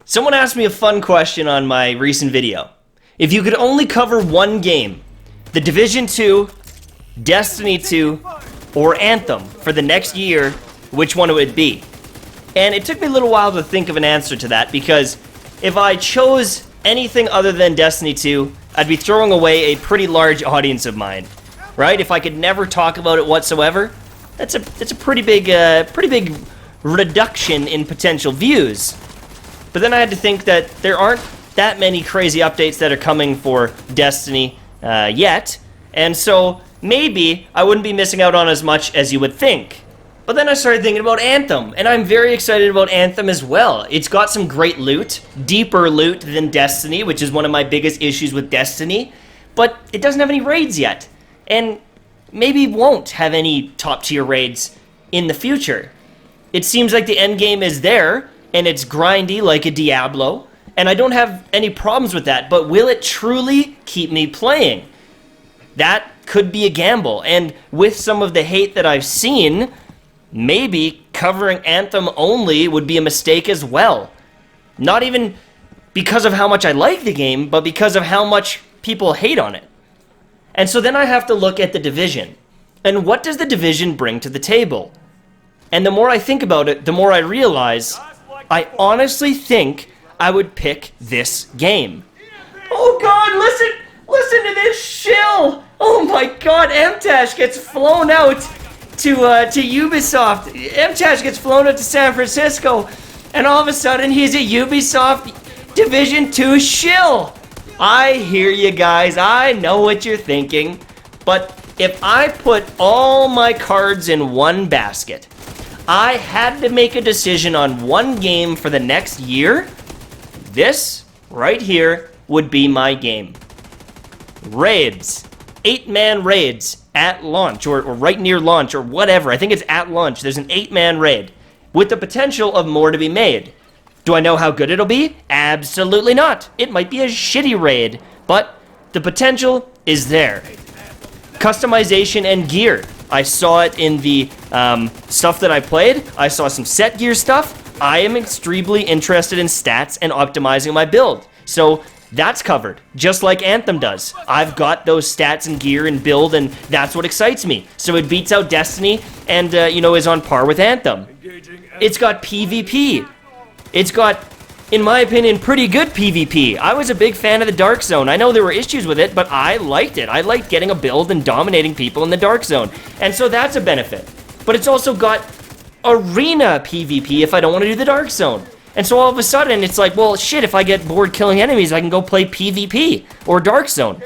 Someone asked me a fun question on my recent video. If you could only cover one game, The Division 2, Destiny 2, or Anthem for the next year, which one would it be? And it took me a little while to think of an answer to that, because if I chose anything other than Destiny 2, I'd be throwing away a pretty large audience of mine, right? If I could never talk about it whatsoever, that's a pretty big reduction in potential views. But then I had to think that there aren't that many crazy updates that are coming for Destiny yet, and so maybe I wouldn't be missing out on as much as you would think. But then I started thinking about Anthem, and I'm very excited about Anthem as well. It's got some great loot, deeper loot than Destiny, which is one of my biggest issues with Destiny, but it doesn't have any raids yet, and maybe won't have any top-tier raids in the future. It seems like the end game is there, and it's grindy like a Diablo, and I don't have any problems with that, but will it truly keep me playing? That could be a gamble, and with some of the hate that I've seen, maybe covering Anthem only would be a mistake as well. Not even because of how much I like the game, but because of how much people hate on it. And so then I have to look at the Division, and what does the Division bring to the table? And the more I think about it, the more I realize I honestly think I would pick this game. Oh God, listen to this shill! Oh my God, Mtashed gets flown out to Ubisoft. Mtashed gets flown out to San Francisco, and all of a sudden he's a Ubisoft Division 2 shill. I hear you guys, I know what you're thinking, but if I put all my cards in one basket, I had to make a decision on one game for the next year, this right here would be my game. Raids. 8-man raids at launch, or right near launch, or whatever. I think it's at launch. There's an 8-man raid with the potential of more to be made. Do I know how good it'll be? Absolutely not. It might be a shitty raid, but the potential is there. Customization and gear. I saw it in the stuff that I played. I saw some set gear stuff. I am extremely interested in stats and optimizing my build. So that's covered, just like Anthem does. I've got those stats and gear and build, and that's what excites me. So it beats out Destiny and, is on par with Anthem. It's got PvP. It's got, in my opinion, pretty good PvP. I was a big fan of the Dark Zone. I know there were issues with it, but I liked it. I liked getting a build and dominating people in the Dark Zone. And so that's a benefit. But it's also got arena PvP if I don't want to do the Dark Zone. And so all of a sudden, it's like, well, shit, if I get bored killing enemies, I can go play PvP or Dark Zone.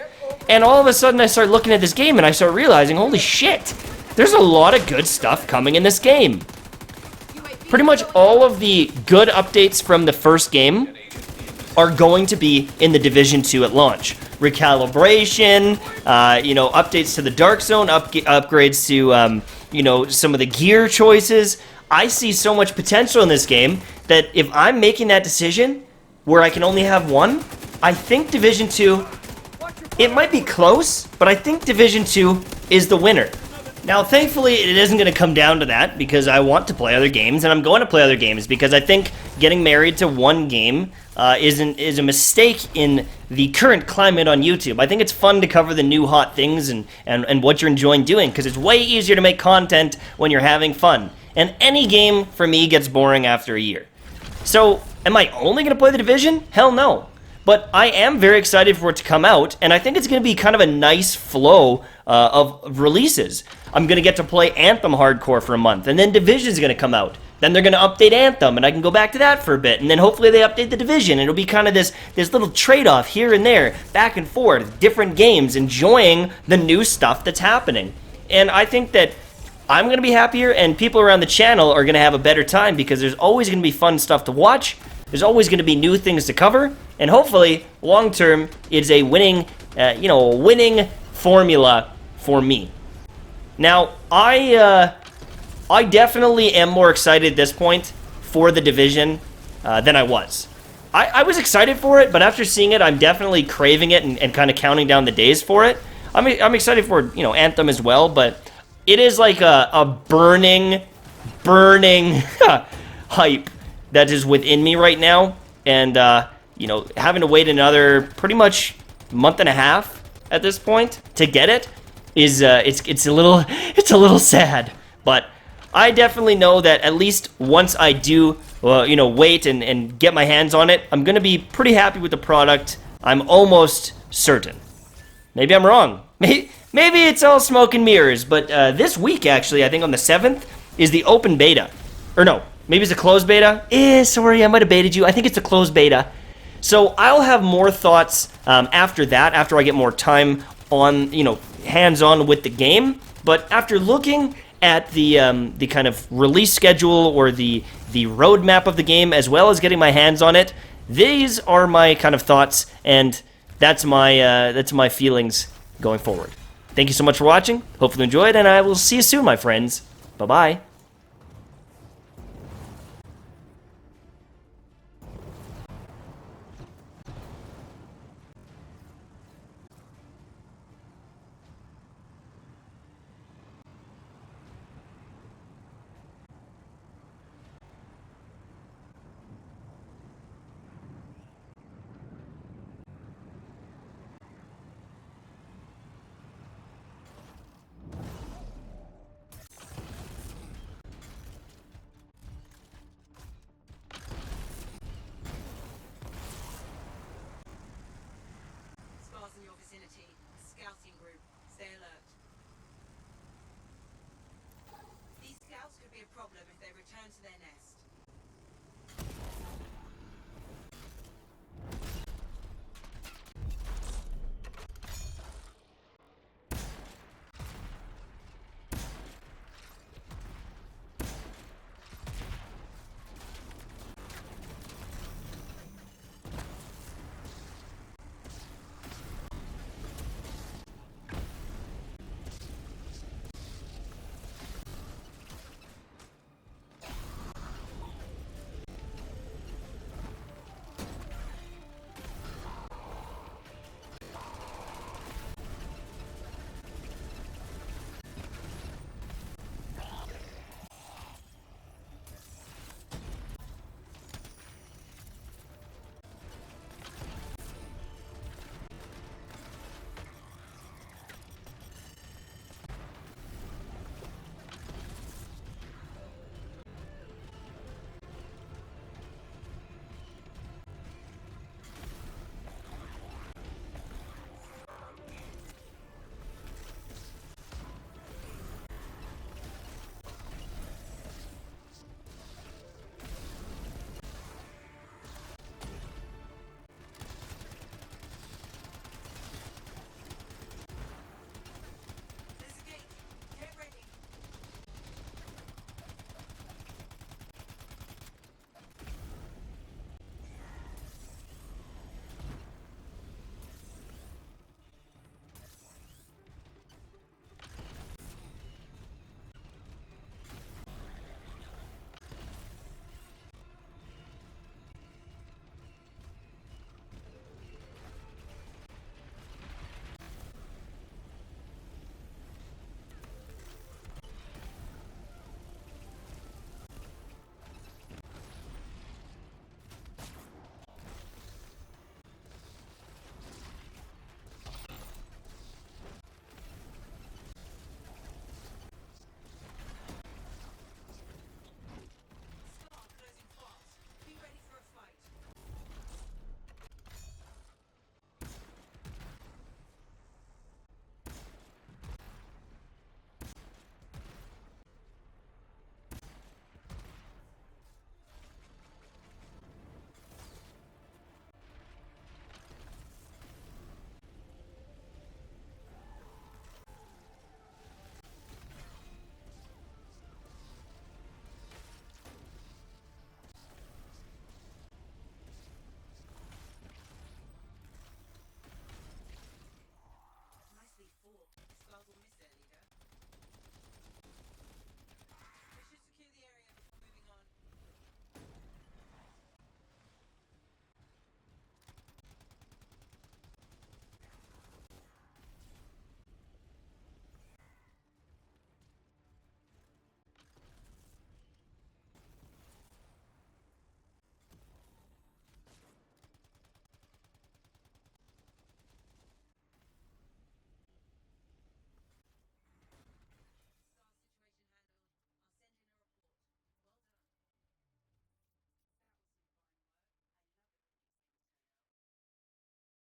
And all of a sudden, I start looking at this game and I start realizing, holy shit, there's a lot of good stuff coming in this game. Pretty much all of the good updates from the first game are going to be in the Division 2 at launch. Recalibration, updates to the Dark Zone, upgrades to, some of the gear choices. I see so much potential in this game that if I'm making that decision where I can only have one, I think Division 2, it might be close, but I think Division 2 is the winner. Now, thankfully, it isn't going to come down to that because I want to play other games, and I'm going to play other games because I think getting married to one game is a mistake in the current climate on YouTube. I think it's fun to cover the new hot things and what you're enjoying doing because it's way easier to make content when you're having fun. And any game, for me, gets boring after a year. So, am I only going to play The Division? Hell no. But I am very excited for it to come out, and I think it's going to be kind of a nice flow of releases. I'm going to get to play Anthem hardcore for a month, and then Division's going to come out. Then they're going to update Anthem, and I can go back to that for a bit, and then hopefully they update The Division. It'll be kind of this little trade-off here and there, back and forth, different games, enjoying the new stuff that's happening. And I think that I'm going to be happier, and people around the channel are going to have a better time because there's always going to be fun stuff to watch. There's always going to be new things to cover, and hopefully, long term, it's a winning formula for me. Now, I definitely am more excited at this point for The Division than I was. I was excited for it, but after seeing it, I'm definitely craving it and kind of counting down the days for it. I'm excited for Anthem as well, but it is like a burning hype that is within me right now, and you know, having to wait another pretty much month and a half at this point to get it is it's a little sad. But I definitely know that at least once I do, you know, wait and get my hands on it, I'm gonna be pretty happy with the product. I'm almost certain. Maybe I'm wrong. Maybe it's all smoke and mirrors. But this week, actually, I think on the 7th is the open beta. Or no, maybe it's a closed beta. Sorry, I might have baited you. I think it's a closed beta. So I'll have more thoughts after that, after I get more time on, you know, hands-on with the game. But after looking at the kind of release schedule or the roadmap of the game, as well as getting my hands on it, these are my kind of thoughts, and that's my feelings going forward. Thank you so much for watching. Hopefully you enjoyed, and I will see you soon, my friends. Bye-bye.